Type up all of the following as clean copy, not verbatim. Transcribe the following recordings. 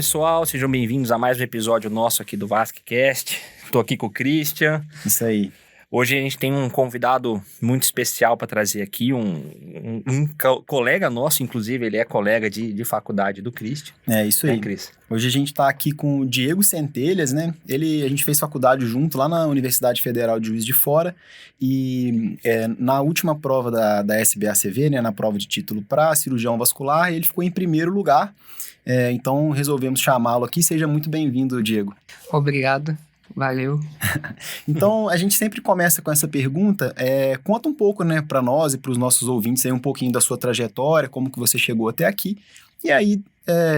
pessoal, sejam bem-vindos a mais um episódio nosso aqui do VasqueCast. Estou aqui com o Christian. Isso aí. Hoje a gente tem um convidado muito especial para trazer aqui, um colega nosso, inclusive, ele é colega de faculdade do Christian. É isso aí. Cris? Hoje a gente está aqui com o Diego Centelhas, né? A gente fez faculdade junto lá na Universidade Federal de Juiz de Fora e na última prova da SBACV, né, na prova de título para cirurgião vascular, ele ficou em primeiro lugar. Então resolvemos chamá-lo aqui. Seja muito bem-vindo, Diego. Obrigado. Valeu. Então, a gente sempre começa com essa pergunta. Conta um pouco, né, para nós e para os nossos ouvintes aí um pouquinho da sua trajetória, como que você chegou até aqui. E aí,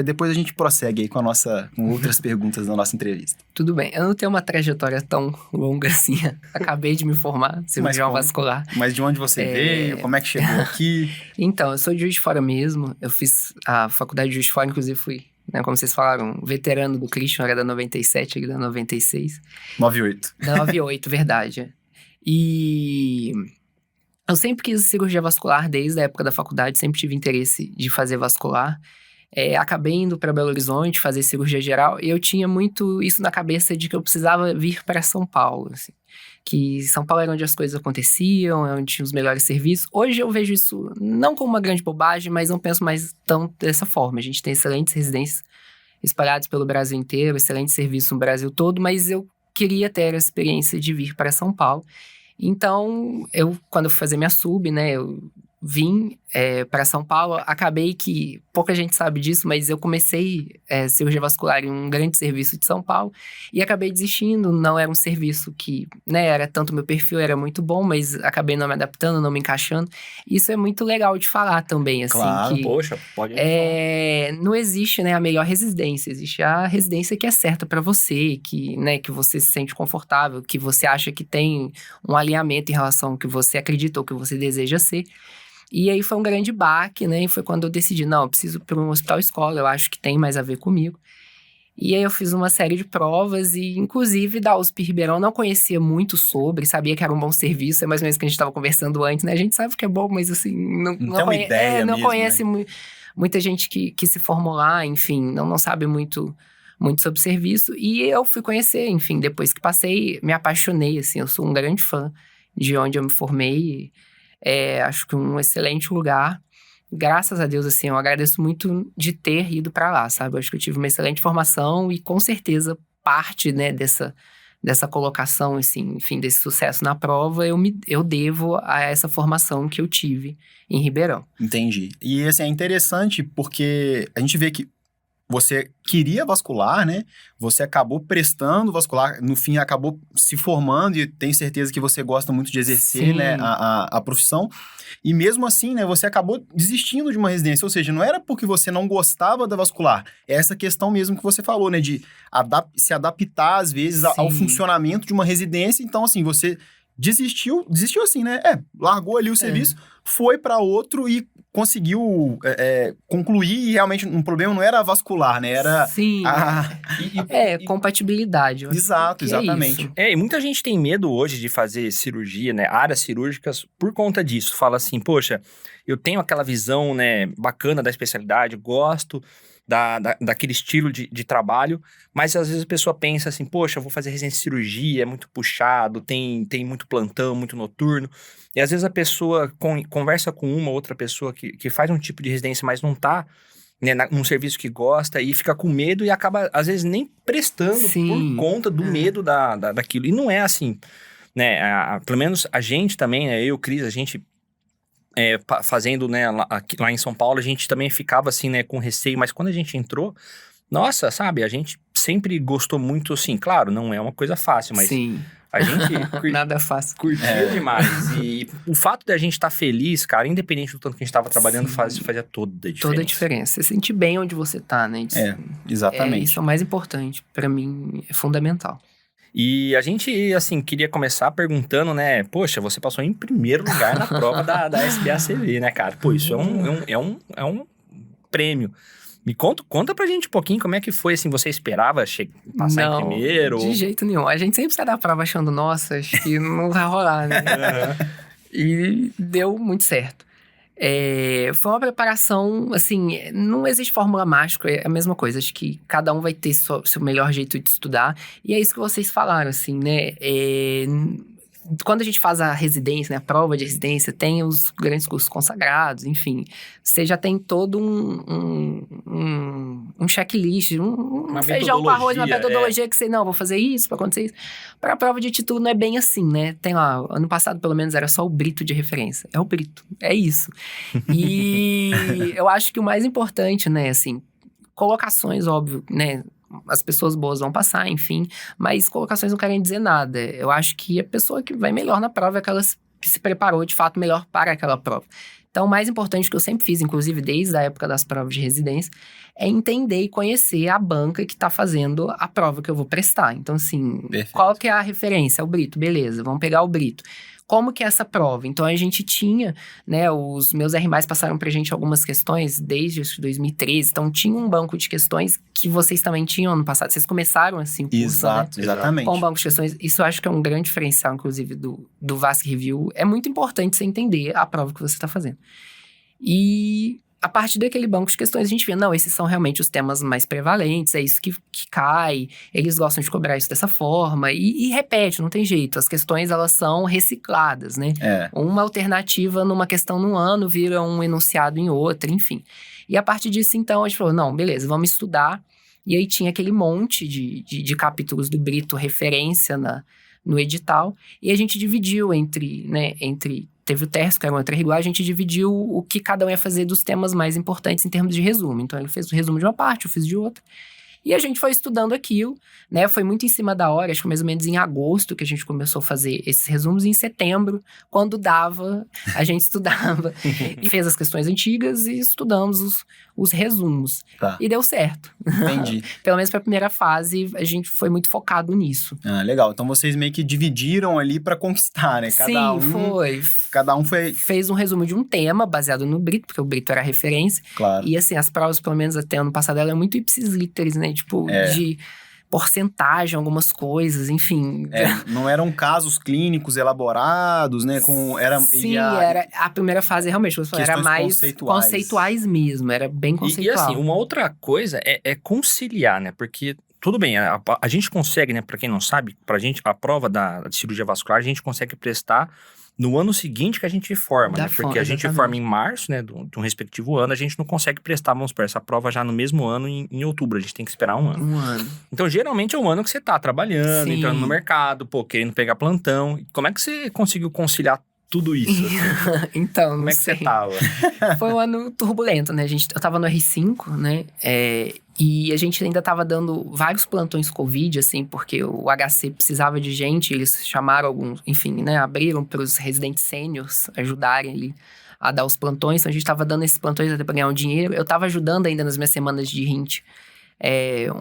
depois a gente prossegue aí com outras perguntas da nossa entrevista. Tudo bem. Eu não tenho uma trajetória tão longa assim. Acabei de me formar, cirurgião vascular. Mas de onde você veio? Como é que chegou aqui? Então, eu sou de Juiz de Fora mesmo. Eu fiz a faculdade de Juiz de Fora, inclusive fui, né, como vocês falaram, veterano do Christian, era da 97, ele da 96. 98. Da 98, verdade. E eu sempre quis cirurgia vascular desde a época da faculdade, sempre tive interesse de fazer vascular. Acabei indo para Belo Horizonte fazer cirurgia geral e eu tinha muito isso na cabeça de que eu precisava vir para São Paulo, assim. Que São Paulo era onde as coisas aconteciam, onde tinha os melhores serviços. Hoje eu vejo isso não como uma grande bobagem, mas não penso mais tão dessa forma. A gente tem excelentes residências espalhadas pelo Brasil inteiro, excelentes serviços no Brasil todo, mas eu queria ter a experiência de vir para São Paulo. Então, quando eu fui fazer minha sub, né, eu vim para São Paulo, acabei que, pouca gente sabe disso, mas eu comecei cirurgia vascular em um grande serviço de São Paulo e acabei desistindo, não era um serviço que, né, era tanto meu perfil, era muito bom, mas acabei não me adaptando, não me encaixando. Isso é muito legal de falar também, assim. Claro, que, poxa, pode não existe, né, a melhor residência, existe a residência que é certa para você, que, né, que você se sente confortável, que você acha que tem um alinhamento em relação ao que você acredita ou que você deseja ser. E aí foi um grande baque, né? E foi quando eu decidi, não, eu preciso ir para um hospital-escola, eu acho que tem mais a ver comigo. E aí eu fiz uma série de provas e, inclusive, da USP Ribeirão, não conhecia muito sobre, sabia que era um bom serviço, é mais ou menos o que a gente estava conversando antes, né? A gente sabe que é bom, mas assim, não tem uma ideia não mesmo, conhece né? muita gente que se formou lá, enfim, não sabe muito sobre o serviço. E eu fui conhecer, enfim, depois que passei, me apaixonei, assim, eu sou um grande fã de onde eu me formei. Acho que um excelente lugar. Graças a Deus, assim, eu agradeço muito de ter ido para lá, sabe? Eu acho que eu tive uma excelente formação e, com certeza, parte, né, dessa colocação, assim, enfim, desse sucesso na prova, eu devo a essa formação que eu tive em Ribeirão. Entendi. E, assim, é interessante porque a gente vê que você queria vascular, né? Você acabou prestando vascular, no fim acabou se formando e tenho certeza que você gosta muito de exercer, Sim. né, a profissão. E mesmo assim, né, você acabou desistindo de uma residência, ou seja, não era porque você não gostava da vascular, é essa questão mesmo que você falou, né, de se adaptar às vezes ao funcionamento de uma residência. Então, assim, você desistiu assim, né? Largou ali o serviço, foi para outro e conseguiu concluir e realmente um problema não era vascular, né? Era Sim. Compatibilidade. Exato, exatamente. E muita gente tem medo hoje de fazer cirurgia, né? Áreas cirúrgicas por conta disso. Fala assim, poxa, eu tenho aquela visão, né, bacana da especialidade, gosto daquele estilo de trabalho, mas às vezes a pessoa pensa assim, poxa, eu vou fazer residência de cirurgia, é muito puxado, tem muito plantão, muito noturno, e às vezes a pessoa conversa com uma ou outra pessoa que faz um tipo de residência, mas não tá, né, num serviço que gosta e fica com medo e acaba, às vezes, nem prestando por conta do medo daquilo, e não é assim, né, pelo menos a gente também, né, eu, Cris, a gente fazendo, né, lá em São Paulo, a gente também ficava assim, né, com receio, mas quando a gente entrou, nossa, sabe, a gente sempre gostou muito, assim, claro, não é uma coisa fácil, mas Sim. a gente Nada fácil. curtia demais, e o fato de a gente estar feliz, cara, independente do tanto que a gente estava trabalhando, fazia toda a diferença. Toda a diferença, você sentir bem onde você tá, né? Exatamente. Isso é o mais importante, pra mim é fundamental. E a gente, assim, queria começar perguntando, né? Poxa, você passou em primeiro lugar na prova da SBACV, né, cara? Pô, isso é um prêmio. Me conta pra gente um pouquinho como é que foi, assim, você esperava passar em primeiro? De jeito nenhum. A gente sempre sai da prova achando, nossa, acho que não vai rolar, né? E deu muito certo. Foi uma preparação, assim, não existe fórmula mágica, é a mesma coisa. Acho que cada um vai ter seu melhor jeito de estudar. E é isso que vocês falaram, assim, né? Quando a gente faz a residência, né, a prova de residência, tem os grandes cursos consagrados, enfim. Você já tem todo um checklist, um feijão com arroz, uma metodologia que você, não, vou fazer isso para acontecer isso. Para a prova de título não é bem assim, né? Tem lá, ano passado pelo menos era só o Brito de referência. É o Brito, é isso. E eu acho que o mais importante, né, assim, colocações, óbvio, né? As pessoas boas vão passar, enfim, mas colocações não querem dizer nada. Eu acho que a pessoa que vai melhor na prova é aquela que se preparou de fato melhor para aquela prova. Então, o mais importante que eu sempre fiz, inclusive desde a época das provas de residência, é entender e conhecer a banca que está fazendo a prova que eu vou prestar. Então, assim, Perfeito. Qual que é a referência? É o Brito, beleza, vamos pegar o Brito. Como que é essa prova? Então, a gente tinha, né, os meus R+, passaram pra gente algumas questões desde 2013, então tinha um banco de questões que vocês também tinham ano passado, vocês começaram assim o curso, Exato, né? exatamente. Com o banco de questões, isso eu acho que é um grande diferencial, inclusive, do VASC Review. É muito importante você entender a prova que você está fazendo. E a partir daquele banco de questões, a gente vê, não, esses são realmente os temas mais prevalentes, é isso que cai, eles gostam de cobrar isso dessa forma, e repete, não tem jeito, as questões, elas são recicladas, né? Uma alternativa numa questão num ano vira um enunciado em outra, enfim. E a partir disso, então, a gente falou, não, beleza, vamos estudar, e aí tinha aquele monte de capítulos do Brito, referência no edital, e a gente dividiu entre teve o TERS, que era uma outra regular, a gente dividiu o que cada um ia fazer dos temas mais importantes em termos de resumo. Então, ele fez o resumo de uma parte, eu fiz de outra. E a gente foi estudando aquilo, né? Foi muito em cima da hora, acho que mais ou menos em agosto que a gente começou a fazer esses resumos. E em setembro, quando dava, a gente estudava. E fez as questões antigas e estudamos os resumos. Tá. E deu certo. Entendi. Pelo menos para a primeira fase, a gente foi muito focado nisso. Ah, legal. Então, vocês meio que dividiram ali para conquistar, né? Cada um fez um resumo de um tema baseado no Brito, porque o Brito era a referência. Claro. E assim, as provas, pelo menos até ano passado, ela é muito ipsis literis, né? Tipo, de porcentagem, algumas coisas, enfim. Não eram casos clínicos elaborados, né? Era a primeira fase, realmente, era mais conceituais mesmo, era bem conceitual. E assim, uma outra coisa é conciliar, né? Porque tudo bem, a gente consegue, né? Pra quem não sabe, a prova da cirurgia vascular, a gente consegue prestar no ano seguinte que a gente forma, né? Porque a gente forma em março, né? De um respectivo ano, a gente não consegue prestar, vamos supor, essa prova já no mesmo ano, em outubro. A gente tem que esperar um ano. Um ano. Então, geralmente é um ano que você tá trabalhando, entrando no mercado, querendo pegar plantão. Como é que você conseguiu conciliar tudo isso? Assim? Então, como é que você tava? Foi um ano turbulento, né? Eu tava no R5, né? E a gente ainda tava dando vários plantões Covid, assim, porque o HC precisava de gente, eles chamaram alguns, enfim, né? Abriram para os residentes sêniors ajudarem ali a dar os plantões. Então, a gente tava dando esses plantões até pra ganhar um dinheiro. Eu tava ajudando ainda nas minhas semanas de RINT.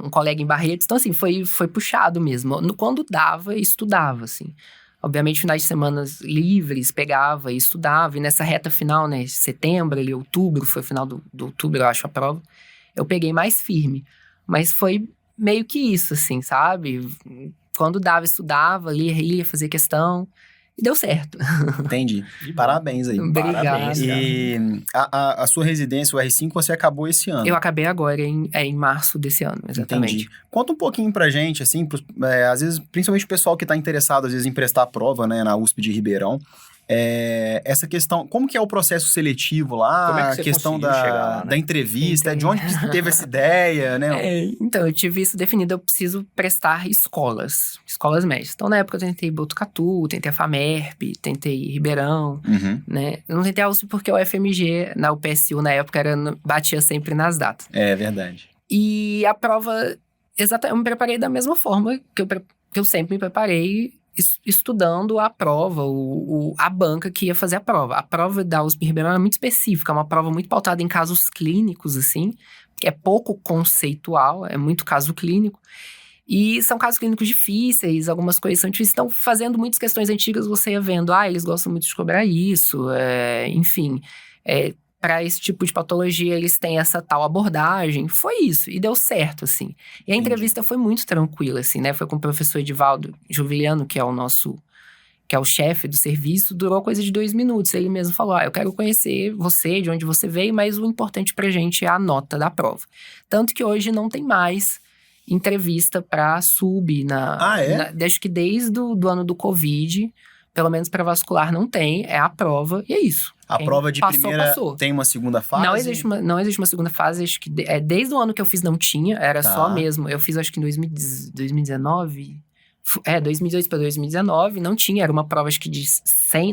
Um colega em Barretos. Então, assim, foi puxado mesmo. Quando dava, estudava, assim. Obviamente, finais de semanas livres, pegava e estudava. E nessa reta final, né, setembro, ali, outubro, foi o final do outubro, eu acho, a prova. Eu peguei mais firme. Mas foi meio que isso, assim, sabe? Quando dava, estudava, lia, fazia questão. E deu certo. Entendi. Parabéns aí. Obrigada. Parabéns. E a sua residência, o R5, você acabou esse ano? Eu acabei agora em março desse ano, exatamente. Entendi. Conta um pouquinho pra gente, assim, às vezes, principalmente o pessoal que tá interessado, às vezes, em prestar a prova, né, na USP de Ribeirão. Essa questão, como que é o processo seletivo lá? Como é que você a questão chegar lá, né? da entrevista, de onde que teve essa ideia, né? Então, eu tive isso definido, eu preciso prestar escolas médias. Então, na época, eu tentei Botucatu, tentei a FAMERP, tentei Ribeirão, né? Eu não tentei a USP porque o FMG, na UPSU, na época, batia sempre nas datas. É verdade. E a prova, eu me preparei da mesma forma que eu sempre me preparei, estudando a prova, a banca que ia fazer a prova. A prova da USP Ribeirão é muito específica, é uma prova muito pautada em casos clínicos, assim, que é pouco conceitual, é muito caso clínico. E são casos clínicos difíceis, algumas coisas são difíceis. Então, fazendo muitas questões antigas, você ia vendo, eles gostam muito de cobrar isso, enfim. Para esse tipo de patologia, eles têm essa tal abordagem. Foi isso, e deu certo, assim. E a entrevista foi muito tranquila, assim, né? Foi com o professor Edivaldo Juviliano, que é que é o chefe do serviço, durou coisa de 2 minutos. Ele mesmo falou, eu quero conhecer você, de onde você veio, mas o importante pra gente é a nota da prova. Tanto que hoje não tem mais entrevista pra sub acho que desde do ano do Covid, pelo menos pra vascular não tem, é a prova e é isso. A Quem prova de passou, primeira passou. tem uma segunda fase? Não existe uma segunda fase, acho que desde o ano que eu fiz não tinha, era Tá. só mesmo. Eu fiz acho que em 2019, 2018 para 2019, não tinha, era uma prova acho que de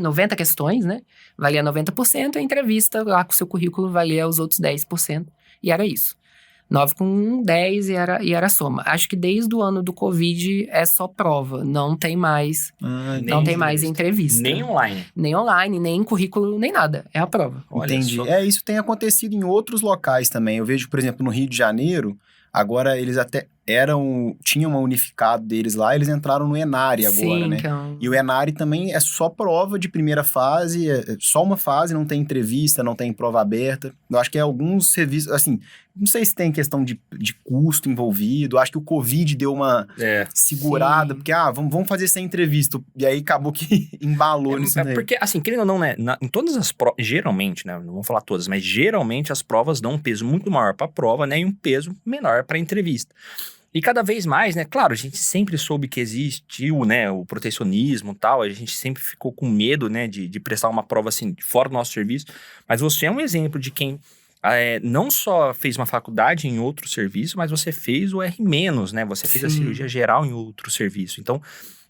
90 questões, né? Valia 90%, a entrevista lá com o seu currículo valia os outros 10%, e era isso. 9 com 10 e era a soma. Acho que desde o ano do Covid é só prova, não tem mais, não tem mais entrevista. Nem online. Nem online, nem currículo, nem nada, é a prova. Olha Entendi. só. Isso tem acontecido em outros locais também. Eu vejo, por exemplo, no Rio de Janeiro, agora eles até tinham uma unificado deles lá, eles entraram no Enare agora, Sim, né? então... E o Enare também é só prova de primeira fase, é só uma fase, não tem entrevista, não tem prova aberta. Eu acho que é alguns serviços, assim, não sei se tem questão de custo envolvido, acho que o Covid deu uma segurada, Sim. porque, vamos fazer sem entrevista, e aí acabou que embalou nisso daí. Porque, assim, querendo ou não, né, em todas as provas, geralmente, né, não vou falar todas, mas geralmente as provas dão um peso muito maior para a prova, né, e um peso menor para a entrevista. E cada vez mais, né, claro, a gente sempre soube que existiu, né, o protecionismo e tal, a gente sempre ficou com medo, né, de prestar uma prova, assim, fora do nosso serviço, mas você é um exemplo de quem não só fez uma faculdade em outro serviço, mas você fez o R-, né, você fez a cirurgia geral em outro serviço, então...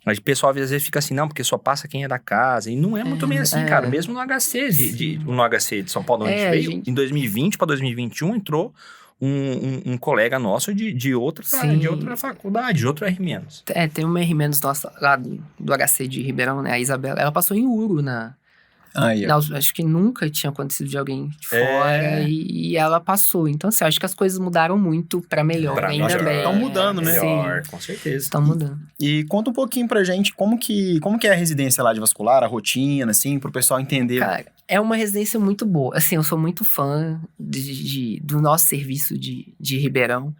Mas o pessoal às vezes fica assim, não, porque só passa quem é da casa. E não é muito bem assim, cara. Mesmo no HC, no HC de São Paulo, onde a gente veio, em 2020 para 2021, entrou um colega nosso de outra faculdade, de outro R-. Tem uma R- nossa lá do HC de Ribeirão, né? A Isabela, ela passou em Uro acho que nunca tinha acontecido de alguém de fora e ela passou. Então, assim, acho que as coisas mudaram muito pra melhor, ainda bem. Estão mudando, né? Melhor, Sim, com certeza. estão mudando. E conta um pouquinho pra gente como que é a residência lá de vascular, a rotina, assim, pro pessoal entender. Cara, é uma residência muito boa. Assim, eu sou muito fã do nosso serviço de Ribeirão.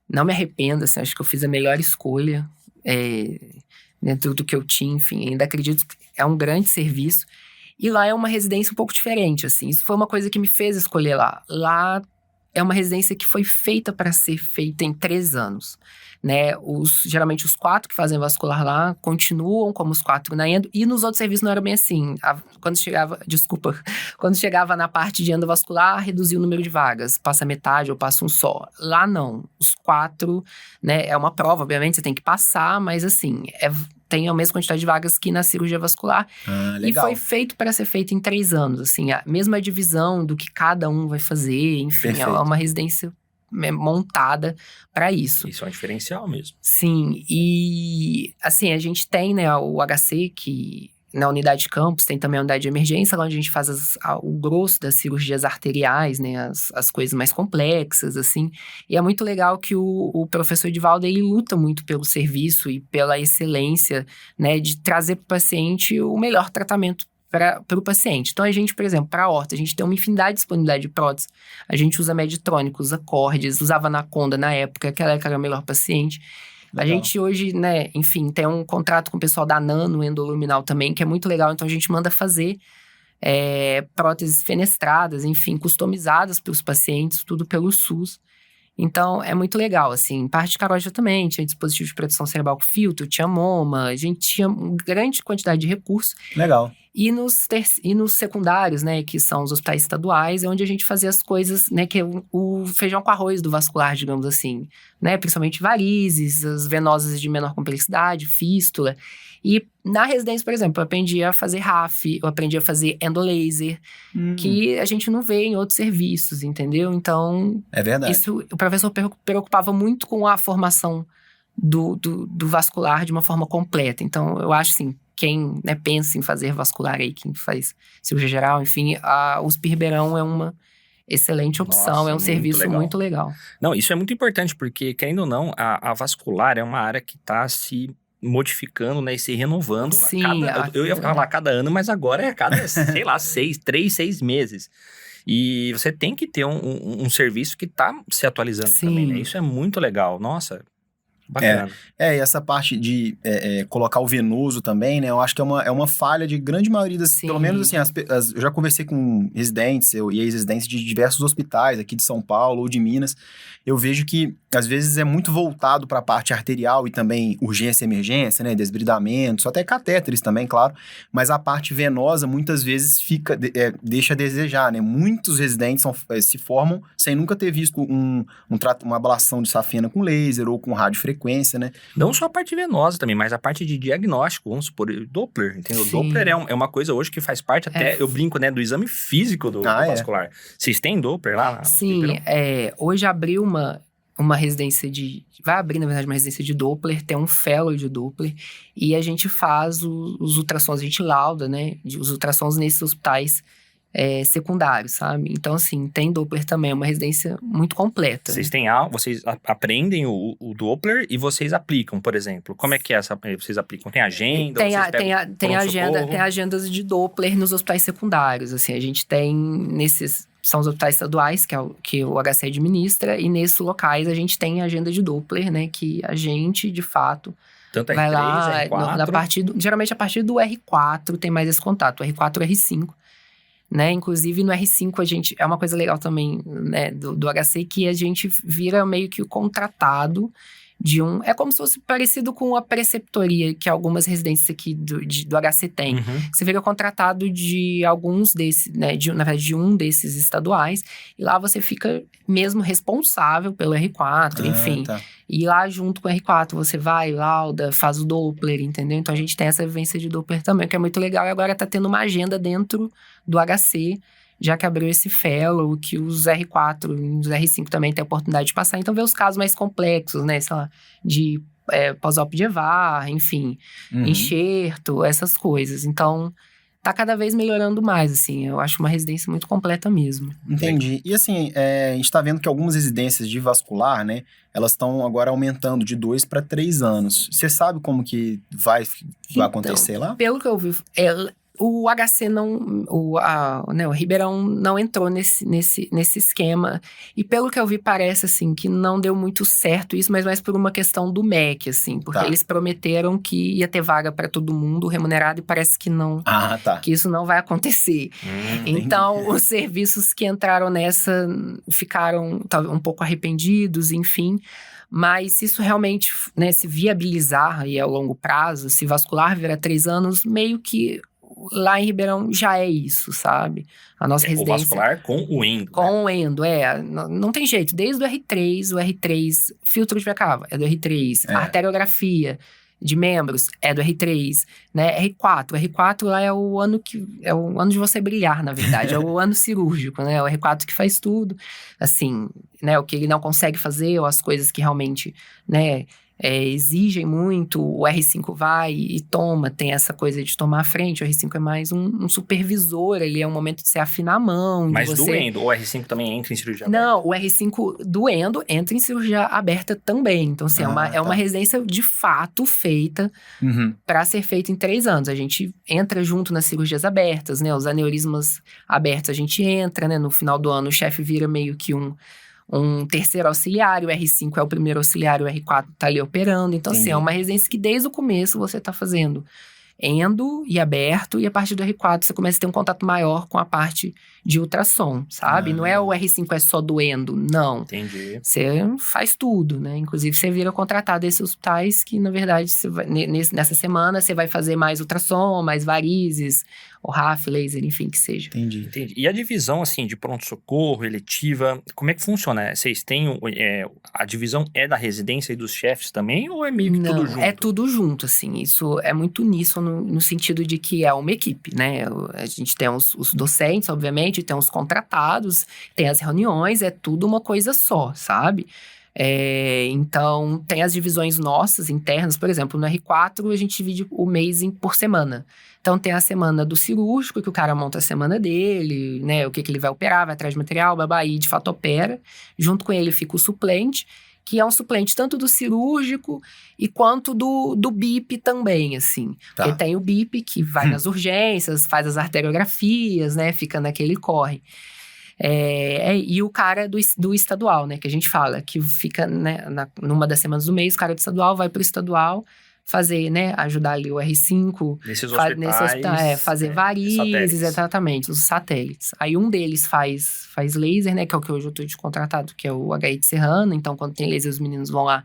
Não me arrependo, assim, acho que eu fiz a melhor escolha dentro do que eu tinha, enfim. Ainda acredito que é um grande serviço. E lá é uma residência um pouco diferente, assim. Isso foi uma coisa que me fez escolher lá. Lá é uma residência que foi feita para ser feita em 3 anos, né? Geralmente os 4 que fazem vascular lá continuam como os 4 na endo. E nos outros serviços não era bem assim. Quando chegava na parte de endovascular, reduzia o número de vagas. Passa metade ou passa um só. Lá não. Os 4, né? É uma prova, obviamente, você tem que passar, mas assim... tem a mesma quantidade de vagas que na cirurgia vascular. Legal. E foi feito para ser feito em 3 anos, assim, a mesma divisão do que cada um vai fazer, enfim, Perfeito. é uma residência montada para isso. Isso é um diferencial mesmo. Sim, e assim, a gente tem, né, o HC que... Na unidade de campus tem também a unidade de emergência, lá onde a gente faz o grosso das cirurgias arteriais, né? As coisas mais complexas, assim. E é muito legal que o professor Edivaldo, ele luta muito pelo serviço e pela excelência, né? De trazer para o paciente o melhor tratamento para o paciente. Então, a gente, por exemplo, para a aorta, a gente tem uma infinidade de disponibilidade de prótese. A gente usa Medtronic, usa Cordes, usava Anaconda na época, que era o melhor paciente. Legal. A gente hoje, né, enfim, tem um contrato com o pessoal da Nano Endoluminal também, que é muito legal. Então, a gente manda fazer próteses fenestradas, enfim, customizadas para os pacientes, tudo pelo SUS. Então, é muito legal, assim. Parte de carótida também, tinha dispositivo de proteção cerebral com filtro, tinha MoMA, a gente tinha uma grande quantidade de recursos. Legal. E nos secundários, né, que são os hospitais estaduais, é onde a gente fazia as coisas, né, que é o feijão com arroz do vascular, digamos assim, né, principalmente varizes, as venosas de menor complexidade, fístula. E na residência, por exemplo, eu aprendi a fazer RAF, eu aprendi a fazer endolaser, que a gente não vê em outros serviços, entendeu? Então, é verdade. Isso, o professor preocupava muito com a formação do vascular de uma forma completa. Então, eu acho assim, quem, né, pensa em fazer vascular aí, quem faz cirurgia geral, enfim, a USP Ribeirão é uma excelente opção. Nossa, é um serviço muito legal. Não, isso é muito importante, porque, querendo ou não, a vascular é uma área que está se modificando, né, e se renovando. Sim. Eu ia falar cada ano, mas agora é a cada, sei lá, 3-6 meses. E você tem que ter um serviço que está se atualizando também, né? Isso é muito legal. Nossa... Bacana. E essa parte de colocar o venoso também, né? Eu acho que é uma falha de grande maioria Sim. pelo menos assim, eu já conversei com residentes e ex-residentes de diversos hospitais aqui de São Paulo ou de Minas. Eu vejo que, às vezes, é muito voltado para a parte arterial e também urgência e emergência, né? Desbridamentos, até catéteres também, claro. Mas a parte venosa, muitas vezes, deixa a desejar, né? Muitos residentes se formam sem nunca ter visto uma ablação de safena com laser ou com radiofrequência, né? Não só a parte venosa também, mas a parte de diagnóstico, vamos supor, Doppler, entendeu? Sim. Doppler é uma coisa hoje que faz parte até, eu brinco, né, do exame físico do vascular. Vocês têm Doppler lá? Sim, hoje abriu uma residência vai abrir, na verdade, uma residência de Doppler, tem um fellow de Doppler, e a gente faz os ultrassons, a gente lauda, né, os ultrassons nesses hospitais secundários, sabe? Então, assim, tem Doppler também, é uma residência muito completa. Vocês aprendem o Doppler e vocês aplicam, por exemplo. Como é que vocês aplicam? Tem agenda? Tem agendas de Doppler nos hospitais secundários, assim, a gente tem são os hospitais estaduais, que o HC administra, e nesses locais a gente tem agenda de Doppler, né, que a gente, de fato, tanto vai R3, lá, R4. Geralmente a partir do R4 tem mais esse contato, R4 e R5, né, inclusive no R5 é uma coisa legal também, né, do HC, que a gente vira meio que o contratado é como se fosse parecido com a preceptoria que algumas residências aqui do HC tem. Uhum. Você fica contratado de alguns desses, né, na verdade de um desses estaduais, e lá você fica mesmo responsável pelo R4, enfim. Tá. E lá junto com o R4 você vai, lauda, faz o Doppler, entendeu? Então a gente tem essa vivência de Doppler também, que é muito legal, e agora tá tendo uma agenda dentro do HC, já que abriu esse fellow, que os R4 e os R5 também tem a oportunidade de passar. Então, vê os casos mais complexos, né? Sei lá, de pós-op de EVAR, enfim, enxerto, essas coisas. Então, tá cada vez melhorando mais, assim. Eu acho uma residência muito completa mesmo. Entendi. E assim, a gente tá vendo que algumas residências de vascular, né? Elas estão agora aumentando de 2 para 3 anos. Você sabe como que vai acontecer lá? Pelo que eu vi, o HC o Ribeirão não entrou nesse esquema. E pelo que eu vi, parece, assim, que não deu muito certo isso, mas mais por uma questão do MEC, assim. Porque eles prometeram que ia ter vaga para todo mundo remunerado e parece que não. Que isso não vai acontecer. Então, os serviços que entraram nessa ficaram um pouco arrependidos, enfim. Mas se isso realmente, né, se viabilizar aí a longo prazo, se vascular virar 3 anos, meio que lá em Ribeirão já é isso, sabe? A nossa residência... O vascular com o endo. Com o endo, não tem jeito. Desde o R3, filtro de via-cava é do R3, arteriografia de membros é do R3, né? R4 lá é o ano de você brilhar, na verdade. É o ano cirúrgico, né? É o R4 que faz tudo, assim, né? O que ele não consegue fazer, ou as coisas que realmente, né, exigem muito, o R5 vai e toma, tem essa coisa de tomar a frente. O R5 é mais um supervisor, ele é um momento de você afinar a mão. Mas do endo, o R5 também entra em cirurgia aberta? Não, o R5 do endo entra em cirurgia aberta também. Então, assim, é uma residência de fato feita para ser feita em 3 anos. A gente entra junto nas cirurgias abertas, né? Os aneurismas abertos a gente entra, né? No final do ano o chefe vira meio que um terceiro auxiliar, o R5 é o primeiro auxiliar, o R4 tá ali operando. Então, assim, é uma residência que desde o começo você tá fazendo endo e aberto, e a partir do R4 você começa a ter um contato maior com a parte de ultrassom, sabe? Não é o R5 é só do endo, não. Entendi. Você faz tudo, né? Inclusive, você vira contratado desses hospitais que, na verdade, nessa semana você vai fazer mais ultrassom, mais varizes, ou RAF, laser, enfim, que seja. Entendi. E a divisão, assim, de pronto-socorro, eletiva, como é que funciona? Vocês têm, a divisão é da residência e dos chefes também, ou é meio que tudo junto? É tudo junto, assim, isso é muito uníssono no sentido de que é uma equipe, né? A gente tem os docentes, obviamente, tem os contratados, tem as reuniões, é tudo uma coisa só, sabe? Então, tem as divisões nossas, internas, por exemplo, no R4 a gente divide o mês por semana. Então, tem a semana do cirúrgico, que o cara monta a semana dele, né? O que ele vai operar, vai atrás de material, e de fato opera. Junto com ele fica o suplente, que é um suplente tanto do cirúrgico e quanto do BIP também, assim. Porque tem o BIP que vai nas urgências, faz as arteriografias, né? Fica naquele corre. E o cara do estadual, né, que a gente fala, que fica, né, numa das semanas do mês, o cara do estadual vai pro estadual fazer, né, ajudar ali o R5. Nesses Nesse hospital, fazer varizes, satélites. Exatamente, os satélites. Aí um deles faz laser, né, que é o que hoje eu tô de contratado, que é o HI de Serrano. Então, quando tem laser, os meninos vão lá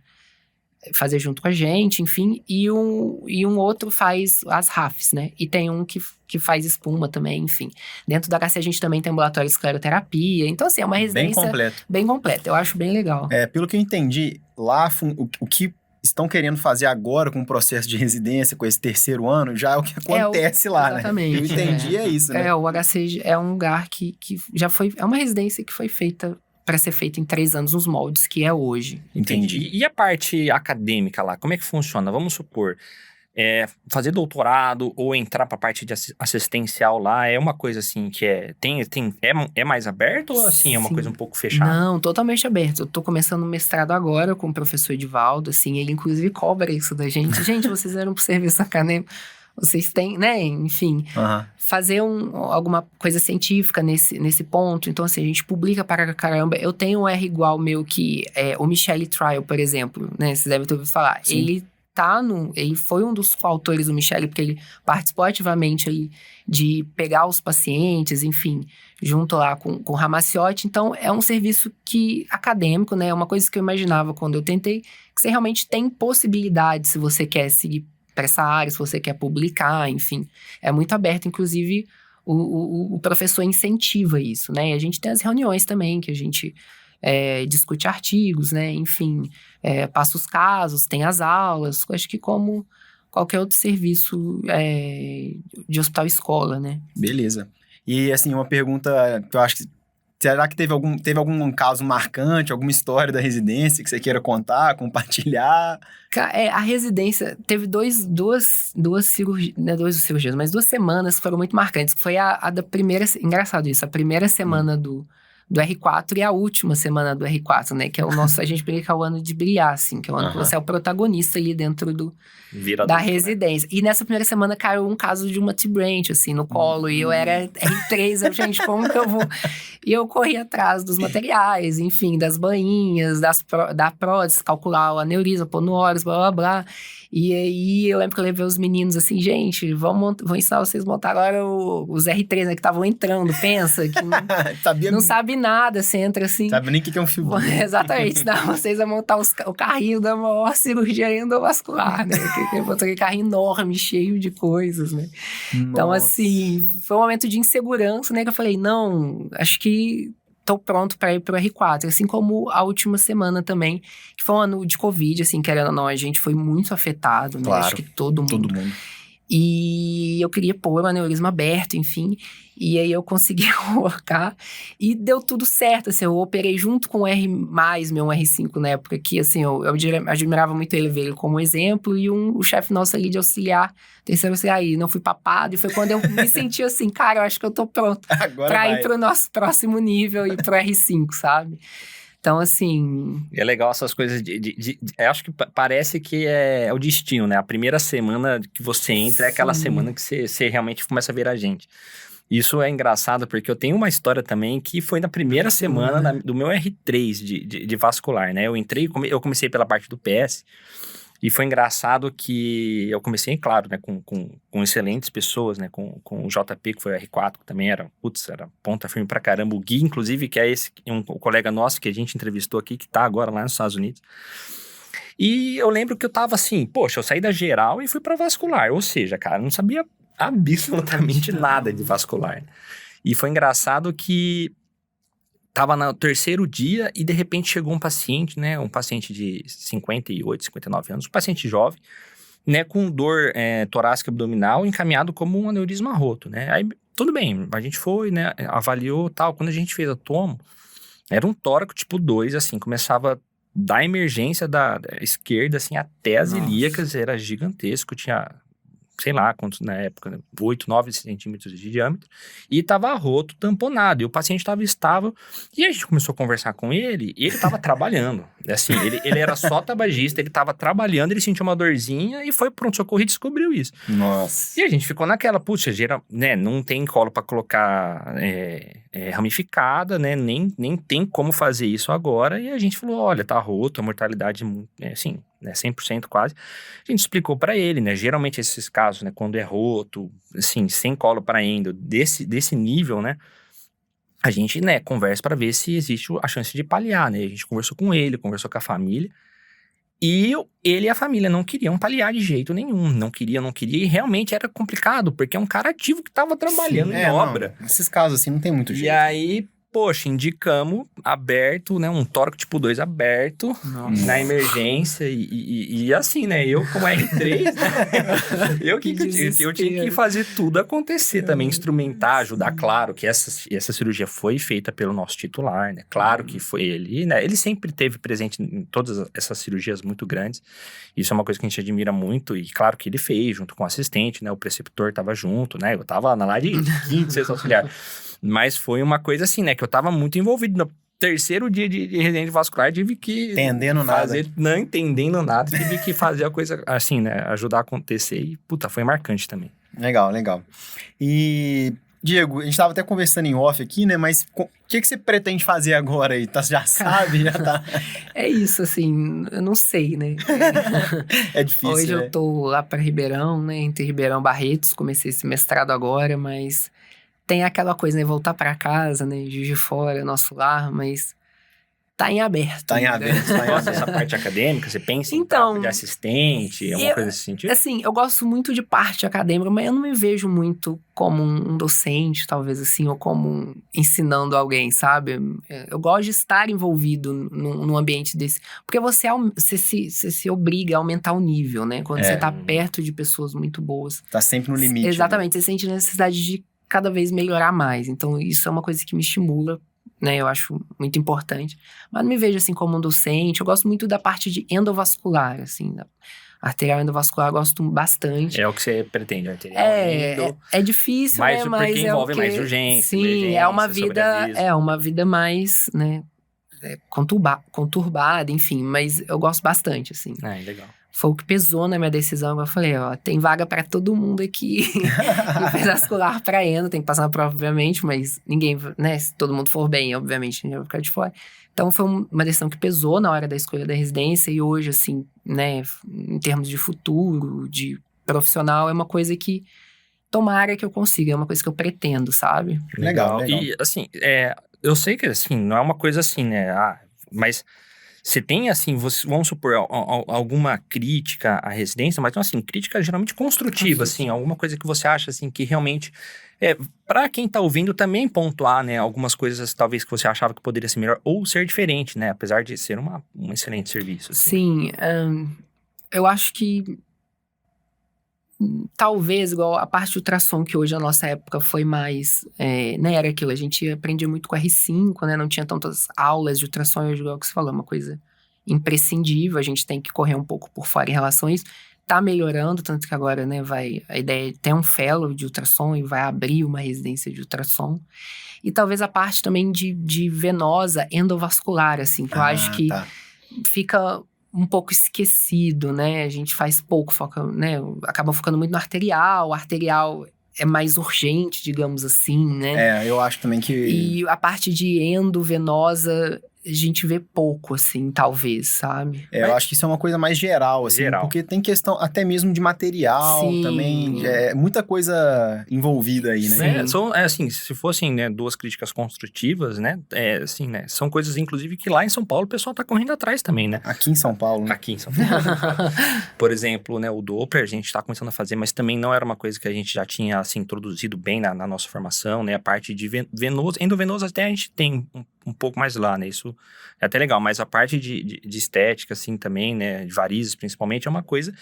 fazer junto com a gente, enfim. E um outro faz as RAFs, né, e tem um que faz espuma também, enfim. Dentro da HC a gente também tem ambulatório de escleroterapia. Então, assim, é uma residência bem completa. Eu acho bem legal. Pelo que eu entendi, lá o que estão querendo fazer agora com o processo de residência, com esse terceiro ano, já é o que acontece lá, exatamente, né? Eu entendi, é isso, né? O HC é um lugar que já foi... É uma residência que foi feita para ser feita em 3 anos nos moldes que é hoje. Entendi. E a parte acadêmica lá, como é que funciona? Vamos supor, fazer doutorado ou entrar para a parte de assistencial lá é uma coisa assim que é mais aberto ou assim é uma coisa um pouco fechada? Não, totalmente aberto. Eu tô começando o mestrado agora com o professor Edivaldo, assim, ele inclusive cobra isso da gente. Gente, vocês eram pro serviço acadêmico, vocês têm, né, enfim, fazer alguma coisa científica nesse ponto. Então, assim, a gente publica para caramba. Eu tenho um R igual meu que é o Michele Trial, por exemplo, né, vocês devem ter ouvido falar. Sim. Ele foi um dos coautores do Michele, porque ele participou ativamente ali de pegar os pacientes, enfim, junto lá com o Ramaciotti. Então, é um serviço acadêmico, né? É uma coisa que eu imaginava quando eu tentei, que você realmente tem possibilidade se você quer seguir para essa área, se você quer publicar, enfim. É muito aberto, inclusive, o professor incentiva isso, né? E a gente tem as reuniões também, que a gente discute artigos, né? Enfim, passa os casos, tem as aulas. Acho que como qualquer outro serviço de hospital-escola, né? Beleza. E, assim, uma pergunta que eu acho que... Será que teve algum caso marcante, alguma história da residência que você queira contar, compartilhar? A residência teve duas cirurgias, não é 2 cirurgias, mas 2 semanas que foram muito marcantes. Que foi a da primeira... Engraçado isso, a primeira semana do R4 e a última semana do R4, né? Que é o nosso, a gente brinca, é o ano de brilhar, assim. Que é o ano que você é o protagonista ali dentro da residência. Né? E nessa primeira semana caiu um caso de uma T-Branch, assim, no colo. E eu era R3, gente, como que eu vou... E eu corri atrás dos materiais, enfim, das bainhas, da prótese, calcular o aneurisma, pôr no óleo, blá, blá, blá. E aí, eu lembro que eu levei os meninos assim, gente, vou ensinar vocês a montar agora os R3, né, que estavam entrando, pensa, que não sabe nada, você entra assim... Sabe nem o que é um fio. Exatamente, ensinar vocês a montar o carrinho da maior cirurgia endovascular, né, que eu botei um carrinho enorme, cheio de coisas, né. Nossa. Então, assim, foi um momento de insegurança, né, que eu falei, não, acho que tô pronto para ir pro R4, assim como a última semana também, que foi um ano de Covid, assim, querendo ou não, a gente foi muito afetado, né, claro, acho que todo mundo. E eu queria pôr o aneurisma aberto, enfim, e aí eu consegui colocar, e deu tudo certo, assim, eu operei junto com o R+, meu R5 na época, que, assim, eu admirava muito ele, ver ele como exemplo, e o chefe nosso ali de auxiliar, terceiro auxiliar, aí não fui papado, e foi quando eu me senti assim, cara, eu acho que eu tô pronto pra ir pro nosso próximo nível e pro R5, sabe? Então, assim... É legal essas coisas eu acho que parece que é o destino, né? A primeira semana que você entra é aquela semana que você realmente começa a ver a gente. Isso é engraçado porque eu tenho uma história também que foi na primeira semana do meu R3 de vascular, né? Eu comecei pela parte do PS e foi engraçado que eu comecei, claro, né? Com excelentes pessoas, né? Com o JP, que foi o R4, que também era ponta firme pra caramba. O Gui, inclusive, que é um colega nosso que a gente entrevistou aqui, que tá agora lá nos Estados Unidos. E eu lembro que eu tava assim, poxa, eu saí da geral e fui pra vascular. Ou seja, cara, eu não sabia absolutamente nada de vascular. E foi engraçado que tava no terceiro dia e de repente chegou um paciente, né? Um paciente de 58, 59 anos, um paciente jovem, né? Com dor torácica abdominal encaminhado como um aneurisma roto, né? Aí, tudo bem, a gente foi, né? Avaliou tal. Quando a gente fez a tomo, era um tóraco tipo 2, assim, começava da emergência da esquerda, assim, até as ilíacas, era gigantesco, tinha sei lá quantos na época, né? 8, 9 centímetros de diâmetro, e tava roto, tamponado, e o paciente estava estável, e a gente começou a conversar com ele, e ele tava trabalhando, assim, ele era só tabagista, ele tava trabalhando, ele sentiu uma dorzinha, e foi pro pronto-socorro e descobriu isso. Nossa. E a gente ficou naquela, puxa, né, não tem colo para colocar ramificada, né, nem tem como fazer isso agora, e a gente falou, olha, tá roto, a mortalidade, assim, né, 100% quase. A gente explicou para ele, né, geralmente esses casos, né, quando é roto, assim, sem colo para endo, desse nível, né, a gente, né, conversa para ver se existe a chance de paliar, né, a gente conversou com ele, conversou com a família, e ele e a família não queriam paliar de jeito nenhum, não queria, e realmente era complicado, porque é um cara ativo que tava trabalhando em obra. Não, esses casos assim não tem muito jeito. E aí, poxa, indicamos aberto, né, um tórax tipo 2 aberto, na emergência, e assim, né, eu como R3, né, eu tinha que fazer tudo acontecer também, instrumentar, ajudar, claro que essa cirurgia foi feita pelo nosso titular, né, claro que foi ele, né, ele sempre esteve presente em todas essas cirurgias muito grandes, isso é uma coisa que a gente admira muito, e claro que ele fez, junto com o assistente, né, o preceptor tava junto, né, eu tava na lá de quinto, sexto auxiliar. Mas foi uma coisa assim, né? Que eu tava muito envolvido. No terceiro dia de residente vascular, tive que... Entendendo nada. Não entendendo nada. Tive que fazer a coisa assim, né? Ajudar a acontecer. E, puta, foi marcante também. Legal, legal. E, Diego, a gente tava até conversando em off aqui, né? Mas o que você pretende fazer agora aí? Já sabe? Já tá... É isso, assim, eu não sei, né? É difícil, Hoje né? eu tô lá pra Ribeirão, né? Entre Ribeirão e Barretos. Comecei esse mestrado agora, mas... Tem aquela coisa, né? Voltar pra casa, né? Juiz de Fora, nosso lar, mas tá em aberto. Tá em aberto, tá em Nossa, aberto. essa parte acadêmica, você pensa em Então, papo de assistente, alguma coisa desse sentido? Assim, eu gosto muito de parte acadêmica, mas eu não me vejo muito como um docente, talvez assim, ou como ensinando alguém, sabe? Eu gosto de estar envolvido num ambiente desse. Porque você se obriga a aumentar o nível, né? Quando você tá perto de pessoas muito boas. Tá sempre no limite. Exatamente, você sente necessidade de cada vez melhorar mais. Então, isso é uma coisa que me estimula, né? Eu acho muito importante. Mas não me vejo, assim, como um docente. Eu gosto muito da parte de endovascular, assim. Da arterial endovascular, eu gosto bastante. É o que você pretende, arterial endo. É difícil, Mas né? Mas porque envolve mais urgência, sim, emergência, é uma vida mais, né? Conturbada, enfim. Mas eu gosto bastante, assim. Legal. Foi o que pesou na minha decisão. Eu falei, ó, tem vaga pra todo mundo aqui. Vascular pra endo, tem que passar na prova, obviamente, mas ninguém, né? Se todo mundo for bem, obviamente, ninguém vai ficar de fora. Então, foi uma decisão que pesou na hora da escolha da residência. E hoje, assim, né? Em termos de futuro, de profissional, é uma coisa que tomara que eu consiga. É uma coisa que eu pretendo, sabe? Legal. E, assim, eu sei que, assim, não é uma coisa assim, né? Mas... Você tem, assim, vamos supor, alguma crítica à residência, mas, assim, crítica geralmente construtiva, assim, alguma coisa que você acha, assim, que realmente, para quem tá ouvindo também pontuar, né, algumas coisas, talvez, que você achava que poderia ser melhor ou ser diferente, né, apesar de ser um excelente serviço. Assim. Sim, eu acho que talvez, igual a parte de ultrassom, que hoje na nossa época foi mais, né, era aquilo, a gente aprendia muito com R5, né, não tinha tantas aulas de ultrassom, hoje, igual que você falou, é uma coisa imprescindível, a gente tem que correr um pouco por fora em relação a isso, tá melhorando, tanto que agora, né, a ideia é ter um fellow de ultrassom e vai abrir uma residência de ultrassom, e talvez a parte também de venosa endovascular, assim, que eu acho que fica um pouco esquecido, né? A gente faz pouco, acaba focando muito no arterial. O arterial é mais urgente, digamos assim, né? Eu acho também que... E a parte de endovenosa, a gente vê pouco, assim, talvez, sabe? Eu acho que isso é uma coisa mais geral, assim, porque tem questão até mesmo de material também, muita coisa envolvida aí, né? Assim, se fossem, né, duas críticas construtivas, né, assim, né, são coisas, inclusive, que lá em São Paulo o pessoal tá correndo atrás também, né? Aqui em São Paulo, né? Aqui em São Paulo. Por exemplo, né, o Doppler a gente tá começando a fazer, mas também não era uma coisa que a gente já tinha, assim, introduzido bem na nossa formação, né, a parte de venoso, endovenoso até a gente tem um pouco mais lá, né, isso é até legal, mas a parte de estética, assim, também, né, de varizes, principalmente, é uma coisa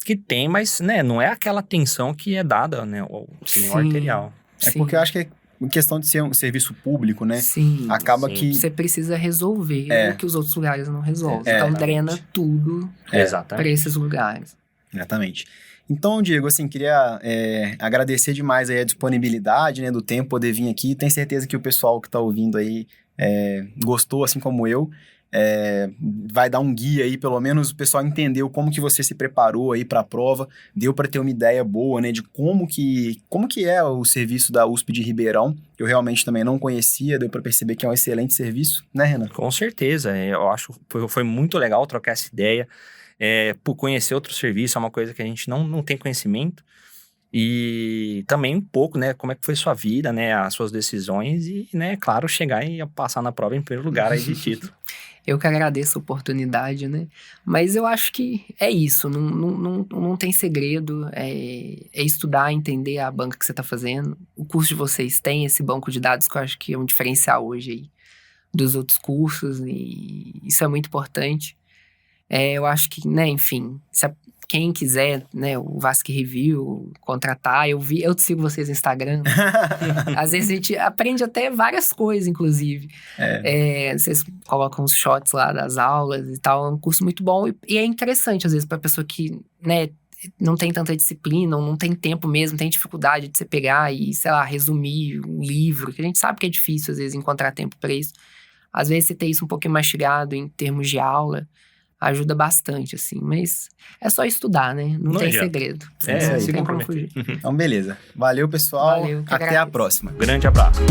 que tem, mas, né, não é aquela atenção que é dada, né, ao cinema arterial. Porque eu acho que é questão de ser um serviço público, né? Sim. Acaba que... Você precisa resolver o que os outros lugares não resolvem. Então, Exatamente. drena tudo para esses lugares. Exatamente. Então, Diego, assim, queria agradecer demais aí a disponibilidade, né, do tempo, poder vir aqui. Tenho certeza que o pessoal que está ouvindo aí gostou, assim como eu. Vai dar um guia aí, pelo menos o pessoal entendeu como que você se preparou aí para a prova, deu para ter uma ideia boa, né, de como que é o serviço da USP de Ribeirão. Eu realmente também não conhecia, deu para perceber que é um excelente serviço, né, Renan? Com certeza, eu acho que foi muito legal trocar essa ideia. Por conhecer outro serviço, é uma coisa que a gente não tem conhecimento. E também um pouco, né, como é que foi sua vida, né, as suas decisões e, né, claro, chegar e passar na prova em primeiro lugar aí de título. Eu que agradeço a oportunidade, né? Mas eu acho que é isso, não tem segredo, é estudar, entender a banca que você está fazendo. O curso de vocês tem esse banco de dados que eu acho que é um diferencial hoje aí dos outros cursos e isso é muito importante. Eu acho que, né, enfim, quem quiser, né, o Vasque Review, contratar, eu sigo vocês no Instagram. Às vezes a gente aprende até várias coisas, inclusive. Vocês colocam os shots lá das aulas e tal, é um curso muito bom. E é interessante, às vezes, para pessoa que, né, não tem tanta disciplina, ou não tem tempo mesmo, tem dificuldade de você pegar e, sei lá, resumir um livro, que a gente sabe que é difícil, às vezes, encontrar tempo para isso. Às vezes, você ter isso um pouquinho mastigado em termos de aula, ajuda bastante, assim, mas é só estudar, né? Não tem segredo. Não tem como fugir. Então, beleza. Valeu, pessoal. Valeu, Até a próxima. Grande abraço.